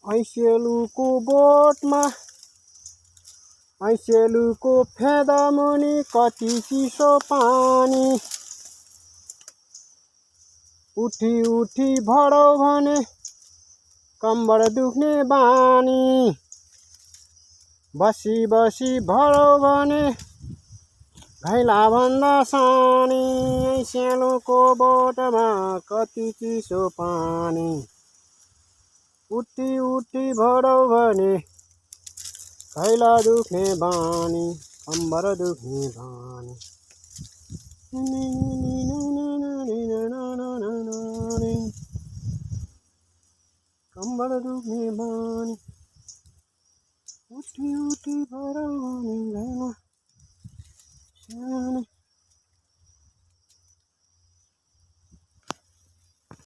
ऐसेलुको बोटमा ऐसेलुको फेदा मुनि कति चिसो पानी उठी उठी भरौ भने कम्बर दुख्ने बानी बसी बसी भरौ भने घैला भन्दा सानी ऐसेलुको बोटमा कति चिसो पानी उठी उठी भरौ भने घैला दुख्ने बानी कम्बर दुख्ने बानी कम्बर दुख्ने बानी।